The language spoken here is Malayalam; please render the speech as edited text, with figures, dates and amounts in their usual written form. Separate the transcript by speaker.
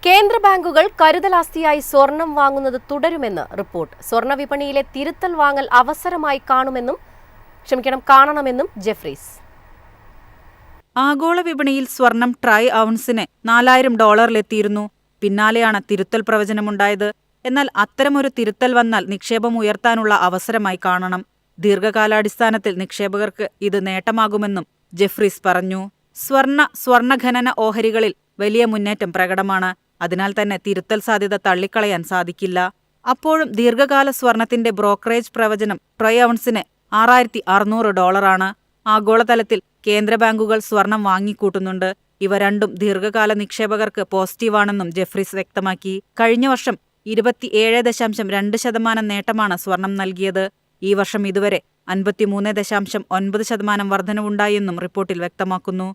Speaker 1: കേന്ദ്ര ബാങ്കുകൾ കരുതലാസ്തിയായി സ്വർണം വാങ്ങുന്നത് തുടരുമെന്ന് റിപ്പോർട്ട്. സ്വർണ്ണ വിപണിയിലെ തിരുത്തൽ വാങ്ങൽ അവസരമായി കാണണമെന്നും ജെഫ്രീസ്.
Speaker 2: ആഗോള വിപണിയിൽ സ്വർണം ട്രൈ ഔൺസിന് $4000 പിന്നാലെയാണ് തിരുത്തൽ പ്രവചനമുണ്ടായത്. എന്നാൽ അത്തരമൊരു തിരുത്തൽ വന്നാൽ നിക്ഷേപം ഉയർത്താനുള്ള അവസരമായി കാണണം. ദീർഘകാലാടിസ്ഥാനത്തിൽ നിക്ഷേപകർക്ക് ഇത് നേട്ടമാകുമെന്നും ജെഫ്രീസ് പറഞ്ഞു. സ്വർണ്ണഖനന ഓഹരികളിൽ വലിയ മുന്നേറ്റം പ്രകടമാണ്. അതിനാൽ തന്നെ തിരുത്തൽ സാധ്യത തള്ളിക്കളയാൻ സാധിക്കില്ല. അപ്പോഴും ദീർഘകാല സ്വർണത്തിന്റെ ബ്രോക്കറേജ് പ്രവചനം ട്രൈ ഔൺസിന് $6600 ആഗോളതലത്തിൽ കേന്ദ്ര ബാങ്കുകൾ സ്വർണം വാങ്ങിക്കൂട്ടുന്നുണ്ട്. ഇവ രണ്ടും ദീർഘകാല നിക്ഷേപകർക്ക് പോസിറ്റീവാണെന്നും ജെഫ്രീസ് വ്യക്തമാക്കി. കഴിഞ്ഞ വർഷം 27.2% നേട്ടമാണ് സ്വർണം നൽകിയത്. ഈ വർഷം ഇതുവരെ 53.9% വർധനവുണ്ടായെന്നും റിപ്പോർട്ടിൽ വ്യക്തമാക്കുന്നു.